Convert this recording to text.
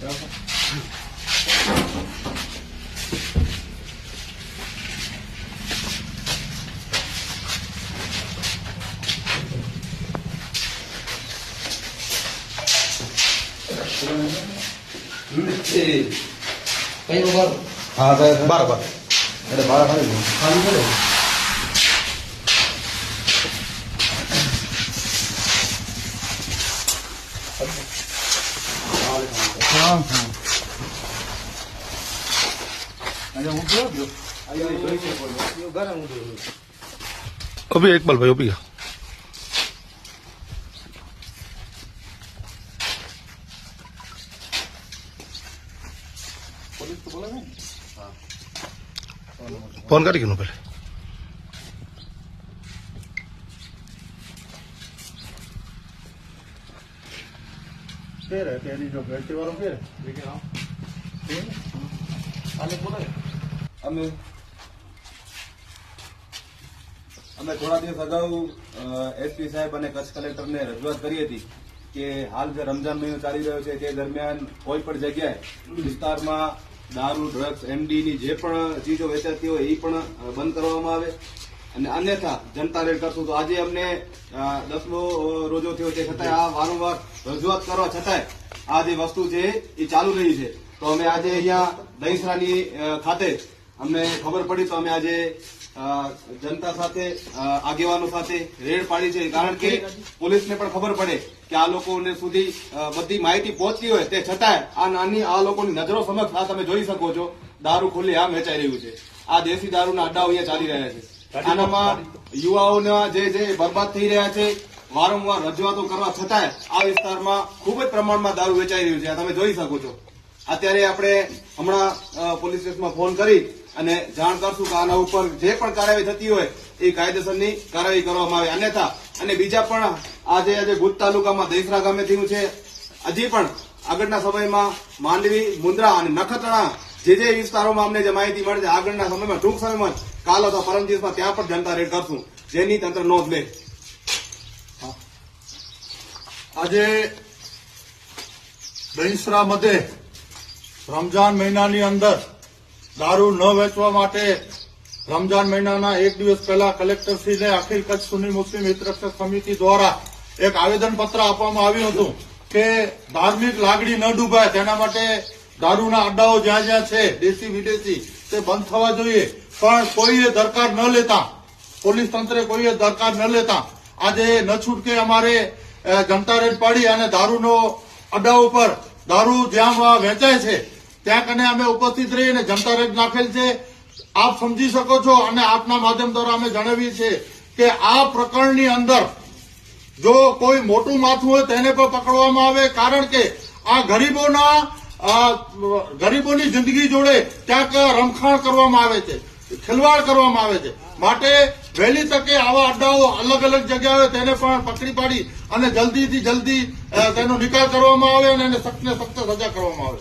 हाँ बराबर એટલે ભાડા ખાલી કરે अभी एक पल भाई अभी फोन करी क्यों पहले અમે થોડા દિવસ અગાઉ એસપી સાહેબ અને કચ્છ કલેક્ટરને રજૂઆત કરી હતી કે હાલ જે રમજાન મહિનો ચાલી રહ્યો છે તે દરમિયાન કોઈ પણ જગ્યાએ વિસ્તારમાં દારૂ ડ્રગ્સ એમડી ની જે પણ ચીજો વેચાતી હોય એ પણ બંધ કરવામાં આવે અને અન્યથા જનતા રેડ કરશું. તો આજે અમને 10મો રોજો થયો છે છતાંય આ વારંવાર રજૂઆત કરવા છતાંય આ જે વસ્તુ છે એ ચાલુ રહી છે. તો અમે આજે અહીંયા દહીસરાની ખાતે અમને ખબર પડી તો અમે આજે જનતા સાથે આગેવાનો સાથે રેડ પાડી છે. કારણ કે પોલીસને પણ ખબર પડે કે આ લોકોને સુધી બધી માહિતી પહોંચતી હોય તે છતાંય આ લોકોની નજરો સમક્ષ આ તમે જોઈ શકો છો દારૂ ખુલ્લી આમ વેચાઈ રહ્યું છે. આ દેશી દારૂના અડ્ડાઓ અહીંયા ચાલી રહ્યા છે. આનામાં યુવાઓના જે બરબાદ થઈ રહ્યા છે. વારંવાર રજૂઆતો કરવા છતાંય આ વિસ્તારમાં ખૂબ જ પ્રમાણમાં દારૂ વેચાઈ રહ્યું છે. આ તમે જોઈ શકો છો. અત્યારે આપણે હમણાં પોલીસ સ્ટેશનમાં ફોન કરી અને જાણ કરશું કે આના ઉપર જે પણ કાર્યવાહી થતી હોય એ કાયદેસરની કાર્યવાહી કરવામાં આવે. અન્યથા અને બીજા પણ આજે ભુજ તાલુકામાં દહીસરા ગામે થયું છે. હજી પણ આગળના સમયમાં માંડવી, મુન્દ્રા અને નખત્રાણા જે વિસ્તારોમાં અમને જે માહિતી મળે છે આગળના સમયમાં ટૂંક સમયમાં કાલ અથવા પરમ દિવસમાં ત્યાં પણ જનતા રેડ કરશું જેની તંત્ર નોંધ લે. આજે દહીસરા મધ્યે રમજાન મહિનાની અંદર દારૂ ન વેચવા માટે રમજાન મહિનાના એક દિવસ પહેલા કલેક્ટરશ્રીને અખિલ કચ્છ સુન્ની મુસ્લિમ હિતરક્ષક સમિતિ દ્વારા એક આવેદનપત્ર આપવામાં આવ્યું હતું કે ધાર્મિક લાગણી ન ડૂબાય તેના માટે દારૂના અડ્ડાઓ જ્યાં જ્યાં છે દેશી વિદેશી તે બંધ થવા જોઈએ. પણ કોઈએ દરકાર ન લેતા, પોલીસ તંત્રે કોઈએ દરકાર ન લેતા આજે ન છૂટકે અમારે જનતા રેડ પાડી અને દારૂનો અડ્ડા ઉપર દારૂ જ્યાં વેચાય છે ત્યાં કને અમે ઉપસ્થિત રહીને જનતા રેડ નાખેલ છે. આપ સમજી શકો છો અને આપના માધ્યમ દ્વારા અમે જણાવીએ છીએ કે આ પ્રકરણની અંદર જો કોઈ મોટું માથું હોય તેને પણ પકડવામાં આવે. કારણ કે આ ગરીબોની જિંદગી જોડે ક્યાંક રમખાણ કરવામાં આવે છે, ખેલવાડ કરવામાં આવે છે. માટે વહેલી તકે આવા અડ્ડાઓ અલગ અલગ જગ્યાએ તેને પણ પકડી પાડી અને જલ્દીથી જલ્દી તેનો નિકાલ કરવામાં આવે અને એને સખ્ત ને સખ્ત સજા કરવામાં આવે.